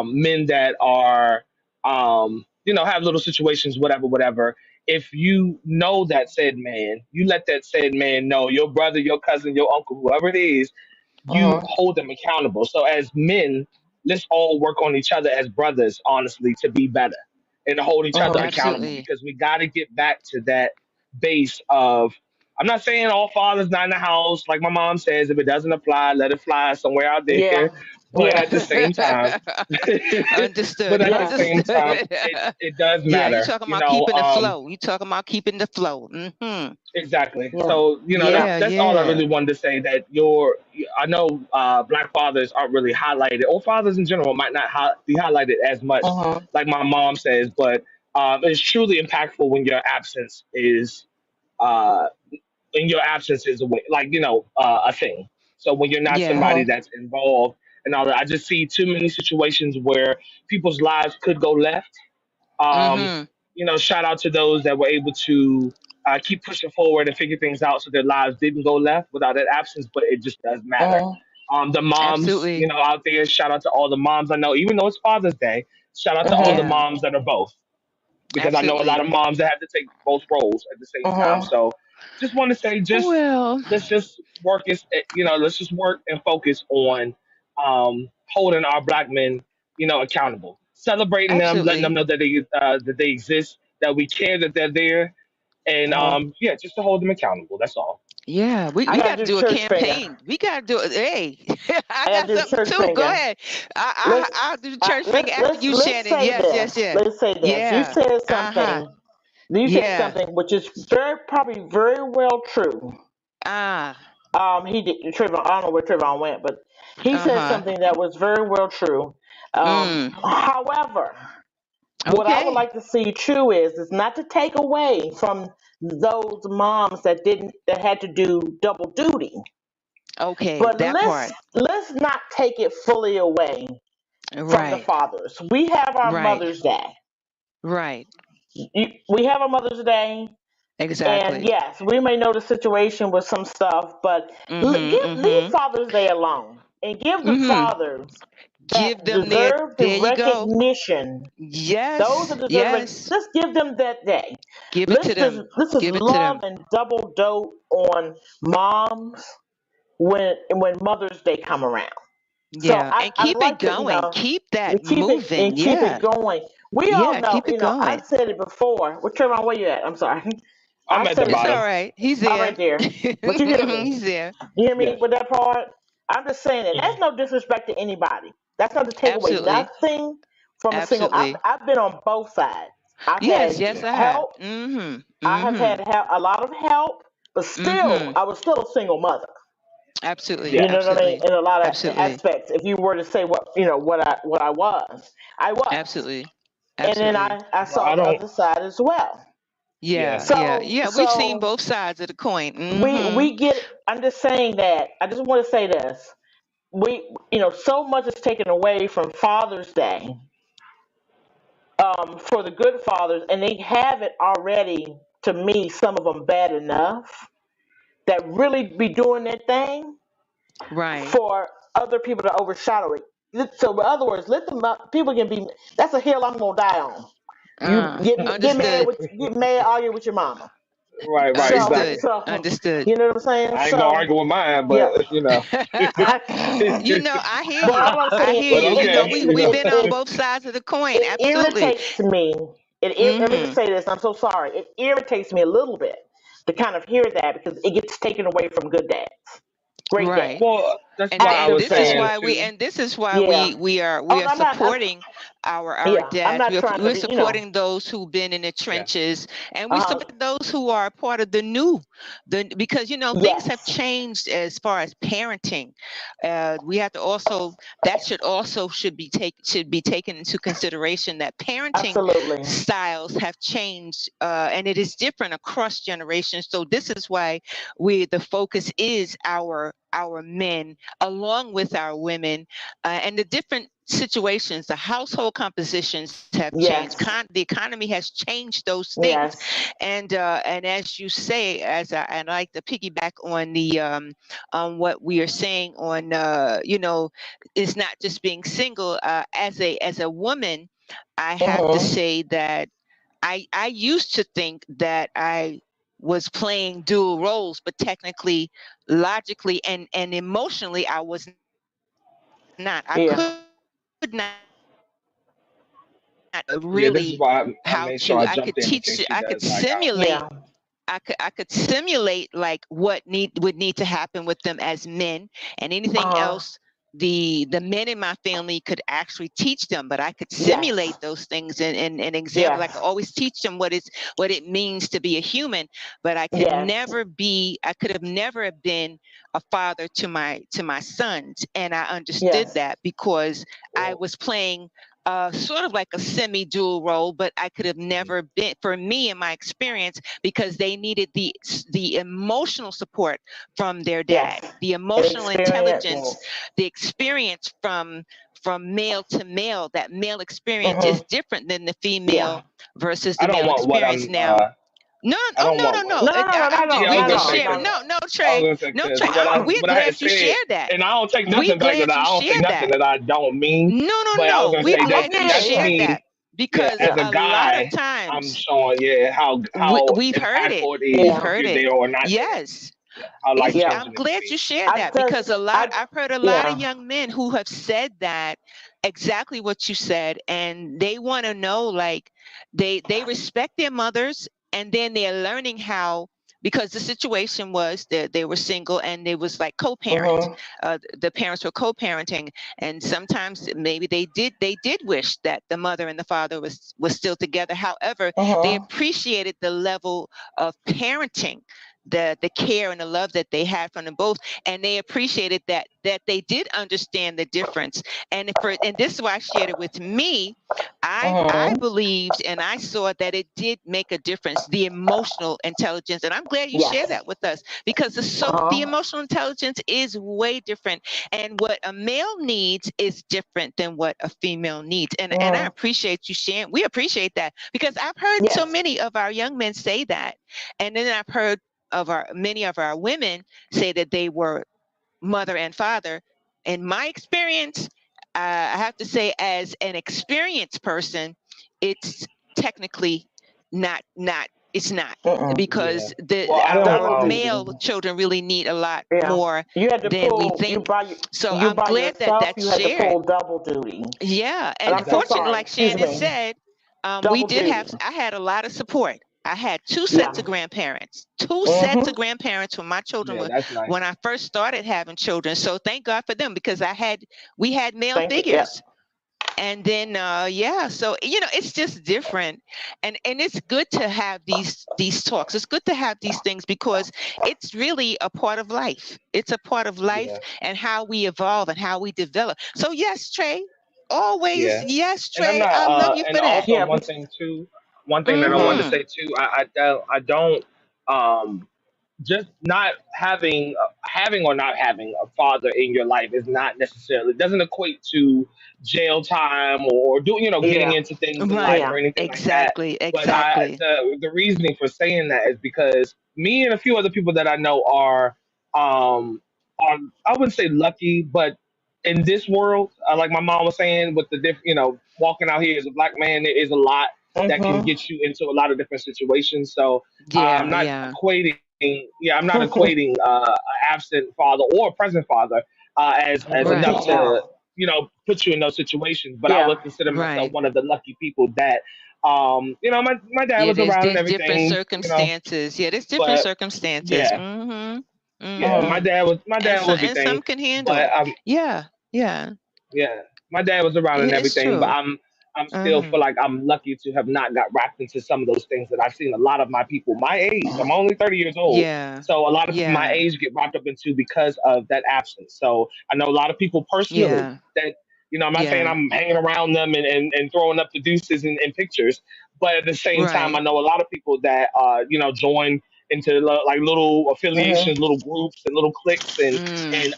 men that are, have little situations, whatever, whatever. If you know that said man, you let that said man know, your brother, your cousin, your uncle, whoever it is, you Mm-hmm. hold them accountable. So as men, let's all work on each other as brothers, honestly, to be better and to hold each other Mm-hmm. accountable, Absolutely. because we got to get back to that base of. I'm not saying all fathers not in the house, like my mom says. If it doesn't apply, let it fly somewhere out there. Yeah. But Yeah. at the same time, but Understood. at the Yes. same time, Understood. it does Yeah, you matter, talking about keeping the flow. You talking about keeping the flow. Mm-hmm. exactly. Yeah. So Yeah. that's all I Yeah. really wanted to say. That I know black fathers aren't really highlighted, or fathers in general might not be highlighted as much, Mm-hmm. like my mom says. But it's truly impactful when your absence is uh, a way, like a thing. So when you're not Yeah. somebody Mm-hmm. that's involved and all that, I just see too many situations where people's lives could go left. um, Mm-hmm. Shout out to those that were able to keep pushing forward and figure things out so their lives didn't go left without that absence, but it just does matter. Mm-hmm. The moms, Absolutely. out there, shout out to all the moms I know, even though it's Father's Day, shout out to all the Mm-hmm. Yeah. moms that are both, because I know a lot Absolutely. of moms that have to take both roles at the same time. Mm-hmm. So just want to say, Well, let's just let's just work and focus on holding our black men, accountable, celebrating them, letting them absolutely. know that they exist, that we care that they're there, and Mm-hmm. yeah, just to hold them accountable. That's all. Yeah, we, I we gotta got to do the do a church finger. campaign. We got to do it. Hey, I I gotta got do the something church too. Go finger. ahead. Let's I'll do the church finger after you, let's Shannon. say Yes, yes, this. yes. Let's say this. You Yeah. said Uh-huh. something. You said Yeah. something which is probably very well true. Ah. He did Trayvon. I don't know where Trayvon went, but he said Uh-huh. something that was very well true. Mm. However, what I would Okay. like to see true is not to take away from those moms that had to do double duty, Okay. but That part. let's not take it fully away from the Right. fathers. We have our Right. Mother's Day. Right. We have a Mother's Day, and Exactly. yes, we may know the situation with some stuff, but Mm-hmm. leave Mm-hmm. Father's Day alone. and give the Mm-hmm. fathers Give that them their, deserve the there you go. recognition. Those Yes, that deserve it, yes. just give them that day. Give it to Let's just them. let's just Give it to love them. and double dote on moms when Mother's Day come around. So Yeah. And I keep it like to, going. Keep we that keep it and moving. keep it Yeah. going. We all Yeah. know, Keep it I've going. said it before. Well, Trayvon, where you at? I'm sorry. I'm I've at the said it. It's all bottom. right. He's I'm there. right there. But you hear me? He's there. You hear me Yes. with that part? I'm just saying that Mhm. that's no disrespect to anybody. That's not to take away Absolutely. nothing from a single. Absolutely. I've been on both sides. I've Yes, had yes, Yeah. I have. help. Mm-hmm. I have Mm-hmm. had a lot of help, but still, Mm-hmm. I was still a single mother. Absolutely. You Yeah. know what I mean? Absolutely. In a lot of Absolutely. aspects, if you were to say what I was, I was. Absolutely. And then Absolutely. I Well, saw I the don't. other side as well. Yeah, Yeah. yeah, So yeah. We've seen so both sides of the coin. Mm-hmm. we get. I'm just saying that. I just want to say this. We so much is taken away from Father's Day, for the good fathers, and they have it already. To me, some of them bad enough that really be doing their thing Right. for other people to overshadow it. So, in other words, let them people can be. That's a hill I'm gonna die on. You Understood. get mad, argue with your mama. Right. Right. So Understood. Exactly. so Understood. you know what I'm saying. I ain't gonna So argue with mine, yeah. but you know. You know, I hear But you. all I'm I saying hear But you. is You know, okay, we you we've know. been on both sides of the coin. it Absolutely. irritates me. Let me just Mm-hmm. say this. I'm so sorry. It irritates me a little bit to kind of hear that because it gets taken away from good dads, great dads. Right. Well, that's And why I I'm and was just this is saying. saying why we too. and this is why Yeah. we Oh, are no, I'm not. supporting our Yeah, I'm dads. not trying to We're be. supporting those who've been in the Yeah. trenches, and we Uh, support those who are part of the new, the because things have yes. changed as far as parenting. We have to also that should be taken into consideration that parenting Absolutely. styles have changed, and it is different across generations. So this is why the focus is our men along with our women, and the different situations, the household compositions have changed. Yes. The economy has changed those things, Yes. and as you say, and I like to piggyback on the on what we are saying on it's not just being single. As a woman, I have to Mhm. say that I used to think that I was playing dual roles, but technically, logically, and emotionally, I was not. I could not Yeah. really how Yeah, to. this is why I made sure I I could jumped in teach. case you I could guys like I simulate. Yeah. I could simulate like what would need to happen with them as men, and anything Uh. else the men in my family could actually teach them, but I could Yes. simulate those things and example. I Yes. could always teach them what it means to be a human, but Yes. I could have never have been a father to my sons, and I understood Yes. that because I well, was playing sort of like a semi-dual role, but I could have mhm, never been, for me in my experience, because they needed the emotional support from their dad, Yes. the An emotional intelligence, experience. well, the experience from male to male. That male experience is Mhm. different than the female Yeah. versus I the don't male want what experience. I'm Now, no, I oh don't no, want no, what no. No, no, no, no, not at all. yeah, I We're was Not at gonna glad you all. say share. Not because at all. No, I was Trey, gonna say no, because Trey. We're what I glad had you said, share that. and I don't take We nothing back, and glad you I don't say share nothing that. that I don't mean. No, no, But I was no. gonna We're Yeah. say Oh, that glad yeah, you yeah, that's yeah. shared that me. Yeah, because as a Yeah. a lot of guy, I'm times showing how we've heard it. impactful it We've is Yeah. heard if it. they are or not there. Yes. Yeah, how life It's, Yeah. I'm changing it can glad you be. shared I that because just, I, I've heard a lot of yeah. young men who have said that exactly what you said, and they want to know, like, they respect their mothers, and then they're learning how, because the situation was that they were single and they was like co-parent. Mhm. The parents were co-parenting, and sometimes maybe they did wish that the mother and the father was still together. However, they Mhm. appreciated the level of parenting, the care and the love that they had from them both, and they appreciated that they did understand the difference. And this is why I shared it with me. I Mhm. believed and I saw that it did make a difference, the emotional intelligence. And I'm glad you shared Yes. that with us, because the Uh-huh. emotional intelligence is way different. And what a male needs is different than what a female needs. And I Mhm. appreciate you sharing. We appreciate that, because I've heard so Yes. many of our young men say that. And then I've heard of our many of our women say that they were mother and father, in my experience, I have to say, as an experienced person, it's technically not. It's not, Yeah. because Well, I don't. our male children really need a lot Yeah. more You had to than we pull think. So you I'm by glad that yourself, that's you had to shared. pull double duty. Yeah, And and I'm so Exactly. fortunately, sorry. like Excuse Shannon me. said, we Double did duty. have. I had a lot of support. I had two sets Yeah. of grandparents, two sets of Mm-hmm. grandparents when my children Yeah, were that's nice. when I first started having children. So thank God for them, because we had male Thank you. Yeah. figures. And then yeah, so it's just different. And it's good to have these talks. It's good to have these things, because it's really a part of life. It's a part of life, Yeah. and how we evolve and how we develop. So yes, Trey, always Yeah. yes, And I'm Trey, not. I love you And for that. also Yeah. one thing too. One thing that I wanted to Mm-hmm. say too. I don't. Um. Just not having or not having a father in your life is not necessarily doesn't equate to jail time or do getting Yeah. into things in life Right. or Yeah. anything like that. Exactly. But I Exactly. the reasoning for saying that is because me and a few other people that I know um are, I wouldn't say lucky, but in this world, like my mom was saying, with the walking out here as a black man, there is a lot that can Mm-hmm. get you into a lot of different situations. So I'm Yeah. not Yeah. equating, yeah, I'm not equating an absent father or a present father as enough Right. to Yeah. put you in those situations. But I would Yeah. consider myself Right. one of the lucky people that my dad Yeah, was there's around and there's different everything, circumstances. Yeah, there's different but circumstances. yeah, Mm-hmm. yeah, Mm-hmm. Mm-hmm. my And dad was everything, some can but handle. Yeah. Yeah. yeah, my dad was around and It's everything, but true. I'm still Mm-hmm. feel like I'm lucky to have not got wrapped into some of those things that I've seen a lot of my people my age. I'm only 30 years old, Yeah. so a lot of people my Yeah. age get wrapped up into because of that absence. So I know a lot of people personally Yeah. that I'm not saying Yeah. I'm hanging around them and throwing up the deuces in pictures, but at the same time, I Right. know a lot of people that join into like little affiliations, Mm-hmm. little groups, and little cliques, and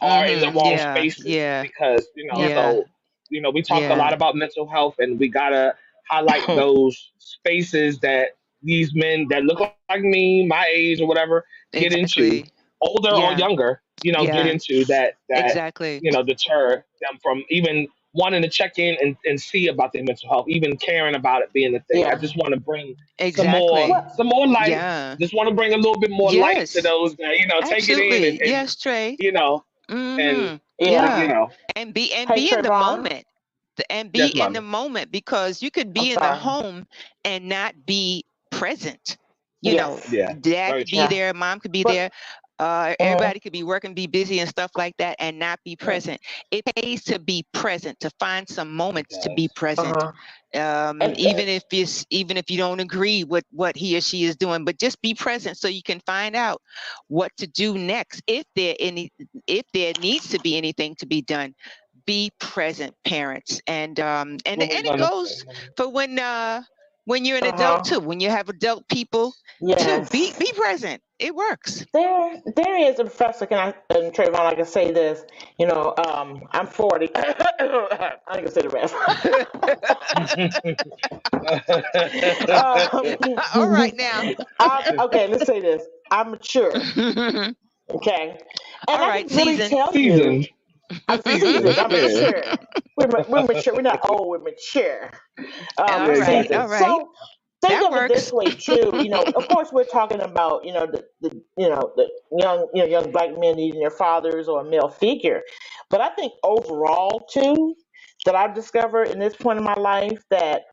are in the Mm-hmm. wrong Yeah. spaces Yeah. because Yeah. so we talk a Yeah. lot about mental health, and we gotta highlight those spaces that these men that look like me, my age or whatever, get into, Exactly. older or Yeah. younger, get Yeah. into that Exactly. deter them from even wanting to check in and see about their mental health, even caring about it being a thing. I Yeah. just want to bring Exactly. some more light. Yeah. Just want to bring a little bit more light to Yes. those that take it in Absolutely. and Yes, Trey. you know and Mm-hmm. Yeah. you Yeah. know And Hey, be in the Trayvon. moment. And be yes, in the mommy. moment, because you could I'm be in the sorry. home and not be present. Yes. Yeah, Dad very could be true. Yeah. there, mom could be But there, mm-hmm. everybody could be working, be busy and stuff like that, and not be present. It pays to be present, to find some It moments to be does. present. Uh-huh. And Even if you don't agree with what he or she is doing, but just be present, so you can find out what to do next, if there needs to be anything to be done. Be present, parents. And What was it gonna say, goes mommy? for when you're an adult uh-huh. too, when you have adult people too. Yes. Be present. It works. There is a professor. Can and Trayvon, I can say this. I'm 40. I can say the rest. All right now. Okay, let's say this. I'm mature. Okay, and All I right, can really season. tell you, Seasoned. I'm Seasoned. seasoned. I'm Yeah. mature. We're mature. We're not old. We're mature. Yeah, All right, Seasoned. all exactly. right. So think That of it this works. way too. Of course, we're talking about the young black men needing their fathers or a male figure, but I think overall too that I've discovered in this point in my life that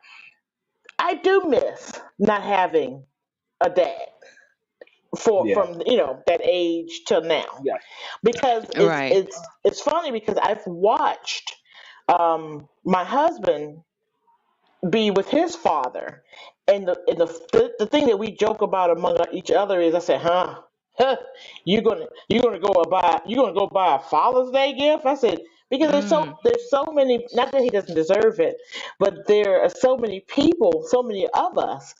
I do miss not having a dad for Yeah. from that age till now, Yes. because it's Right. it's it's funny because I've watched my husband be with his father, and the thing that we joke about among each other is, I said, huh, you're gonna go buy a Father's Day gift? I said, because Mm, there's so many, not that he doesn't deserve it, but there are so many people, so many of us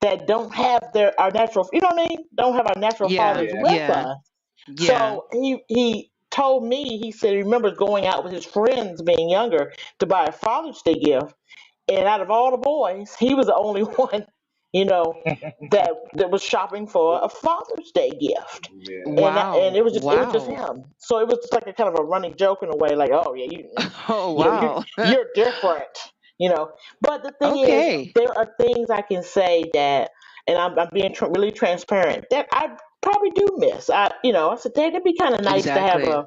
that don't have our natural, don't have our natural yeah. fathers Yeah. with Yeah. us. Yeah. So he told me, he said he remembers going out with his friends being younger to buy a Father's Day gift, and out of all the boys, he was the only one that was shopping for a Father's Day gift, Yeah. and Wow. it was just Wow. him. So it was just like a kind of a running joke in a way, like, oh yeah, Oh, you know you wow. you're different, you know. But the thing is, Okay. there are things I can say that, and I'm being really transparent, that I probably do miss. I said, Dad, it'd be kind of nice to have Exactly.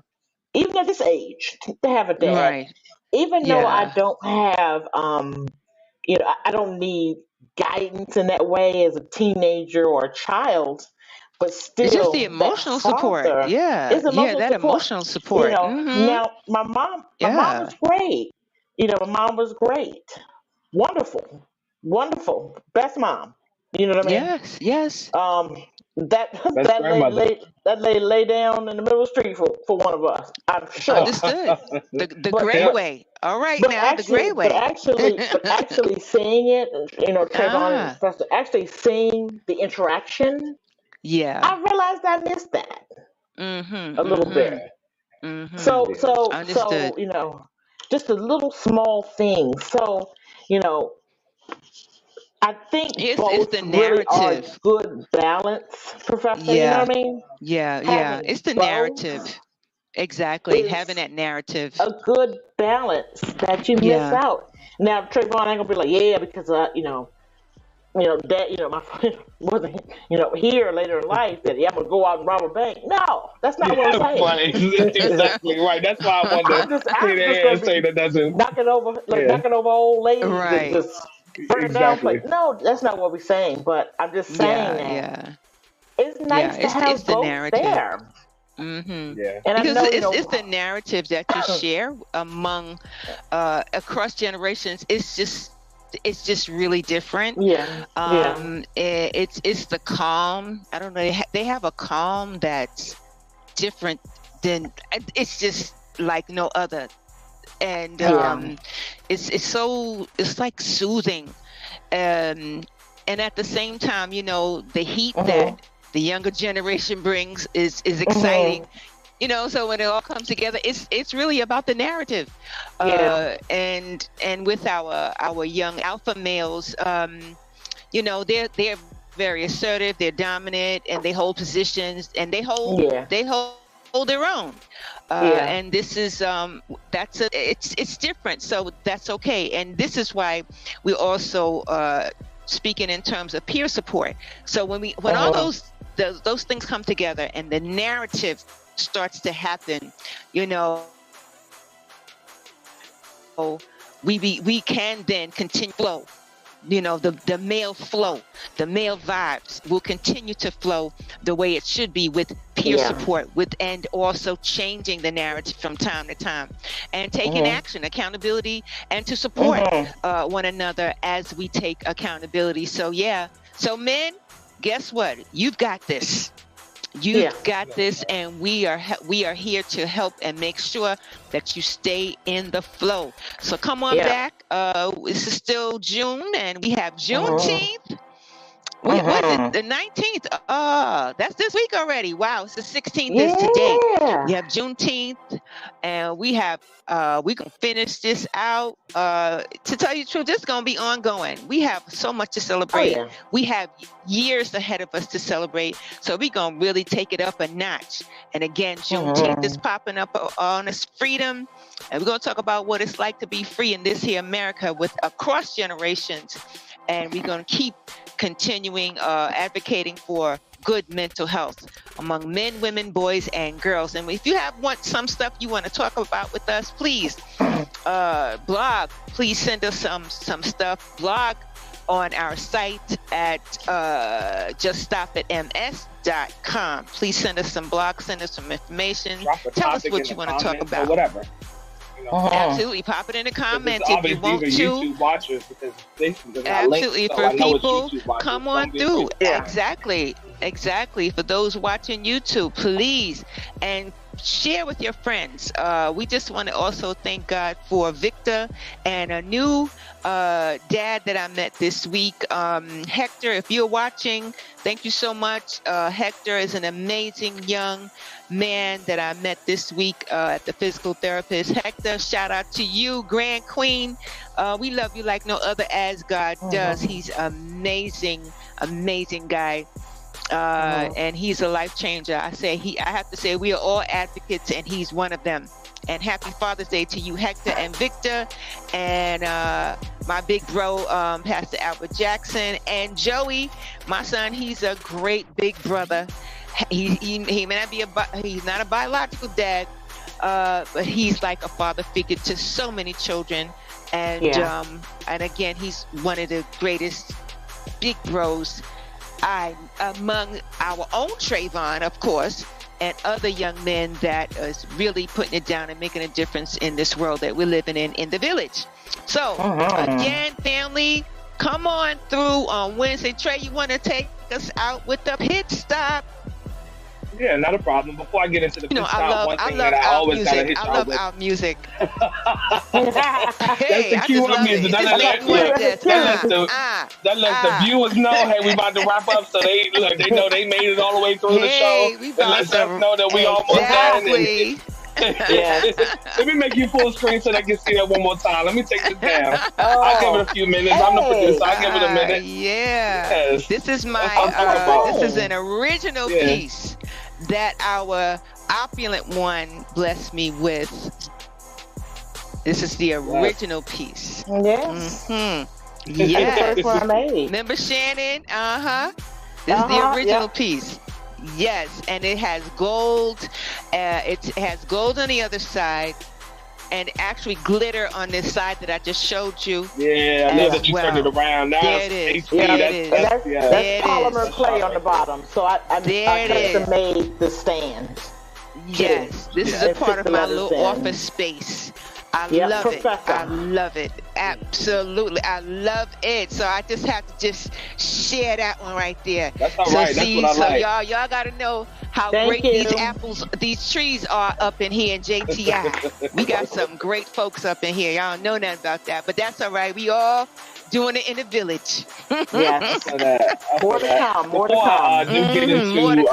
even at this age, to have a dad, Right. even though I Yeah. don't have, I don't need guidance in that way as a teenager or a child, but It's just the still that emotional support. father Yeah. is Yeah, emotional that support. emotional support. Mm-hmm. Now my mom Yeah. was great. My mom was great, wonderful, wonderful, best mom. You know what I mean? Yes. Yes. Um, that Best grandmother. that lady lay down in the middle of the street for one of us. I'm sure. Understood. The But gray Yep. but way. All right but now, the actually, gray but way. actually, but actually seeing it, Trayvon and Ah. Professor, actually seeing the interaction, Yeah. I realized I missed that Mm-hmm. a little Mm-hmm. bit. Mm-hmm. So, Yeah. so, Understood. so, just a little small thing. So, you know, I think It's both the really are narrative. good balance, Professor. You know Yeah. what I mean? Yeah. Yeah. Having It's the narrative. both Exactly. Having is that narrative. a good balance that you miss Yeah. out. Now, Trayvon ain't gonna be like, yeah, because that my friend wasn't here later in life that yeah, I'm gonna go out and rob a bank. No, that's not what I'm Yeah, saying. funny. Exactly right. That's why I wanted to clear I'm the just air gonna and say be that doesn't. Yeah, knocking over old ladies and Right. just burn down exactly. places. No, that's not what we're saying. But I'm just saying Yeah. that Yeah. it's Yeah. nice to It's have the both narrative. there. Mm-hmm. Yeah. And I Because know, it's the narrative that you share among across generations. It's just really different. yeah, yeah, It's the calm. I don't know. They have a calm that's different than. It's just like no other, and yeah. it's like soothing, and at the same time, the heat that Mhm, the younger generation brings is exciting. mhm, So when it all comes together, it's really about the narrative, yeah, and with our young alpha males, they're very assertive, they're dominant, and they hold positions, and yeah, they hold their own. And yeah. this is it's different, so that's okay. And this is why we also speaking in terms of peer support. So when all Mhm, those things come together and the narrative starts to happen, you know, we can then continue flow. The male flow, the male vibes will continue to flow the way it should be, with peer yeah. support, and also changing the narrative from time to time, and taking Mhm, action, accountability, and to support mhm, one another as we take accountability. So yeah, so men, guess what? You've got this. You've yeah. got this, and we are here to help and make sure that you stay in the flow. So come on Yeah. back. This is still June, and we have Mhm, Juneteenth. What is it? mhm. The 19th. That's this week already. Wow, it's the 16th is today. Yeah. We have Juneteenth, and we're gonna finish this out. To tell you the truth, this is gonna be ongoing. We have so much to Oh celebrate. yeah. We have years ahead of us to celebrate. So we're gonna really take it up a notch. And again, Juneteenth is Mhm. popping up on us, freedom. And we're gonna talk about what it's like to be free in this here America with across generations. And we're gonna keep continuing advocating for good mental health among men, women, boys, and girls. And if you want some stuff you want to talk about with us, please blog. Please send us some stuff. Blog on our site at juststopitms.com. Please send us some blogs, send us some information. Drop a Tell us topic in what the you want to talk comments or about. whatever. Mhm. Absolutely. Pop it in the Because it's comments if you obvious these want are to. YouTube watchers because Facebook does not link, Absolutely. so For I know it's people, YouTube watchers. come on Don't be through. afraid to Yeah. comment. Exactly. For those watching YouTube, please, and share with your friends. We just want to also thank God for Victor and a new dad that I met this week. Hector, if you're watching, thank you so much. Hector is an amazing young man that I met this week at the physical therapist. Hector, shout out to you, Grand Queen. We love you like no other, as God does. He's amazing guy. And he's a life changer. I have to say we are all advocates, and he's one of them. And happy Father's Day to you, Hector and Victor, and my big bro, Pastor Albert Jackson, and Joey, my son. He's a great big brother. He may not be he's not a biological dad, but he's like a father figure to so many children. And again, he's one of the greatest big bros among our own Trayvon, of course, and other young men that is really putting it down and making a difference in this world that we're living in the village. So again, family, come on through on Wednesday. Trey, you want to take us out with the pit stop? Yeah, not a problem. Before I get into the pit stop, one thing that I always gotta hit y'all with. I love our music. That's the cue of music. That lets the viewers know, hey, we about to wrap up, so they know they made it all the way through the show. It lets us know that we almost done. Let me make you full screen so they can see that one more time. Let me take this down. I'll give it a few minutes. I'm the producer. I'll give it a minute. Yes. This is this is an original piece that our opulent one blessed me with. This is the original piece. Yes. Yes. The first one I made. Remember Shannon? This is the original piece. Yes, and it has gold. It has gold on the other side, and actually glitter on this side that I just showed you. Yeah, I love that you turned it around. Now there it is. That's polymer clay on the bottom. So I custom made the stand. Yes, this is a part of my little office space. I love it. I love it. Absolutely. I love it. So I just have to share that one right there. That's all right. See, that's what I like. So y'all got to know how great these trees are up in here in JTI. We got some great folks up in here. Y'all don't know nothing about that, but that's all right. We all doing it in the village. Yes. More to come. Before I do get into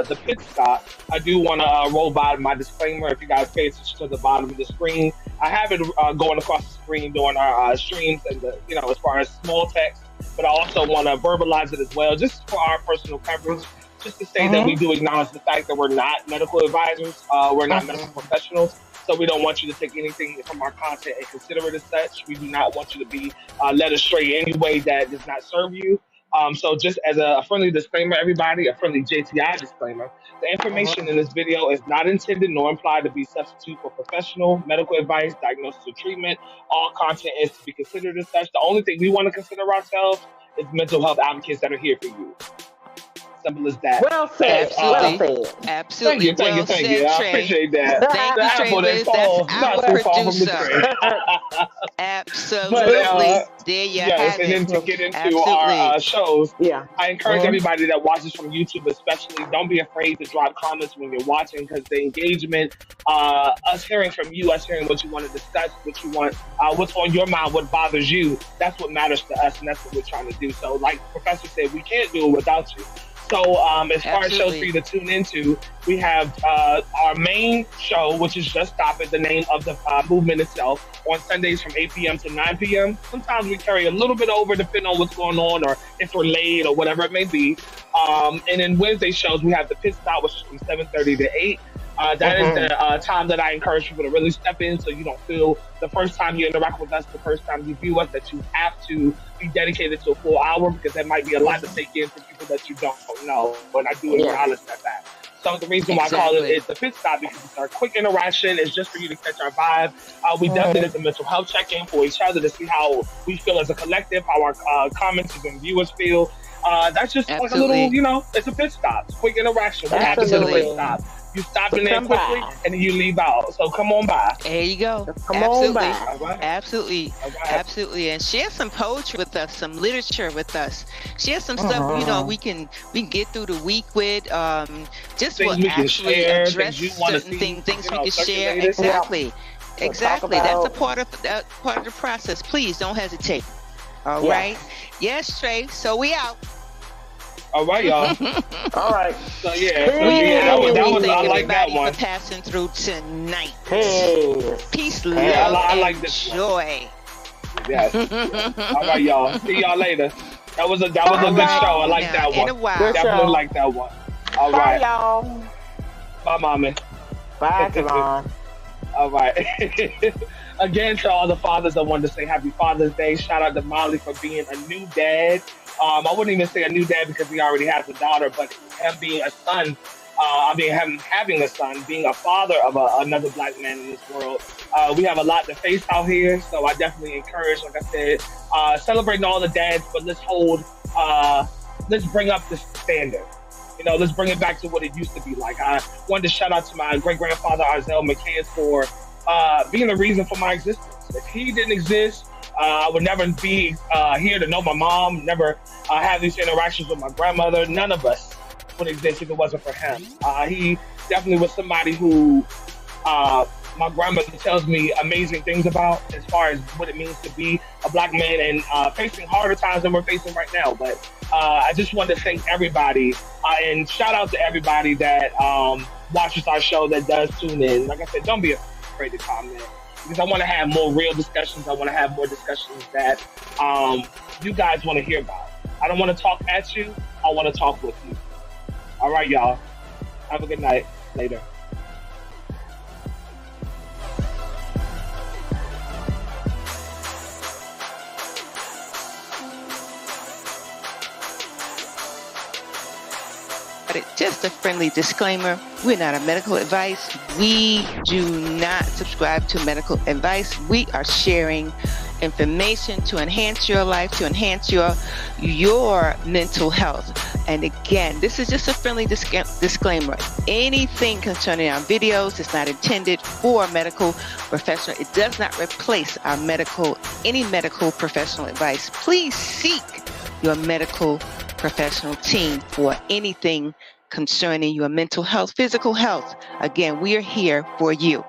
the pit stop, I do want to roll by my disclaimer. If you guys pay attention to the bottom of the screen, I have it going across the screen during our streams, and as far as small text. But I also want to verbalize it as well, just for our personal coverage. Just to say that we do acknowledge the fact that we're not medical advisors, we're not medical professionals. So we don't want you to take anything from our content and consider it as such. We do not want you to be led astray in any way that does not serve you. So just as a friendly disclaimer, everybody, a friendly JTI disclaimer, the information in this video is not intended nor implied to be substitute for professional medical advice, diagnosis, or treatment. All content is to be considered as such. The only thing we want to consider ourselves is mental health advocates that are here for you. Simple as that. Well said. Absolutely. Thank you. I appreciate that. Thank you, Trey Wiz. That's our producer. Absolutely. There you have it. And then to get into our shows, I encourage everybody that watches from YouTube especially, don't be afraid to drop comments when you're watching, because the engagement, us hearing from you, us hearing what you want to discuss, what you want, what's on your mind, what bothers you, that's what matters to us, and that's what we're trying to do. So like Professor said, we can't do it without you. So as far as shows for you to tune into, we have our main show, which is Just Stop It, the name of the movement itself, on Sundays from 8 p.m. to 9 p.m. Sometimes we carry a little bit over depending on what's going on or if we're late or whatever it may be. And then Wednesday shows, we have the Pit Stop, which is from 7:30 to 8. That is the time that I encourage people to really step in, so you don't feel the first time you interact with us, the first time you view us, that you have to be dedicated to a full hour, because that might be a lot to take in for people that you don't know. But I do acknowledge that. So the reason why I call it is the Pit Stop, because it's our quick interaction. It's just for you to catch our vibe. We definitely did the mental health check-in for each other to see how we feel as a collective, how our commenters and viewers feel. That's just like a little, it's a pit stop. It's quick interaction. What happens in a pit stop? You stop in there quickly and then you leave out. So come on by. There you go. Absolutely. And share some poetry with us, some literature with us. Share some stuff, we can get through the week with. Just things what we can actually share, address certain things we can share. Exactly. Exactly. That's a part of the process. Please don't hesitate. All right. Yes, Trey. So we out. All right, y'all. All right. So that was I like that one. For passing through tonight. Peace, love, I like and this joy. Yes. All right, y'all. See y'all later. That was a good show. I like that one. In a while. Definitely like that one. All right. Bye, y'all. Bye, mommy. Bye, Javon. All right. Again, to all the fathers, I wanted to say Happy Father's Day. Shout out to Molly for being a new dad. I wouldn't even say a new dad because he already has a daughter, but him being a son, having a son, being a father of another black man in this world. We have a lot to face out here, so I definitely encourage, like I said, celebrating all the dads, but let's bring up the standard. You know, let's bring it back to what it used to be like. I wanted to shout out to my great-grandfather, Arzel McCann, for being the reason for my existence. If he didn't exist, I would never be here to know my mom, never have these interactions with my grandmother. None of us would exist if it wasn't for him. He definitely was somebody who my grandmother tells me amazing things about as far as what it means to be a black man and facing harder times than we're facing right now. But I just want to thank everybody and shout out to everybody that watches our show, that does tune in. Like I said, don't be afraid to comment, because I want to have more real discussions. I want to have more discussions that you guys want to hear about. I don't want to talk at you. I want to talk with you. All right, y'all. Have a good night. Later. Just a friendly disclaimer, we're not a medical advice. We do not subscribe to medical advice. We are sharing information to enhance your life, to enhance your mental health. And again, this is just a friendly disclaimer. Anything concerning our videos is not intended for a medical professional. It does not replace any medical professional advice. Please seek your medical professional team for anything concerning your mental health, physical health. Again, we are here for you.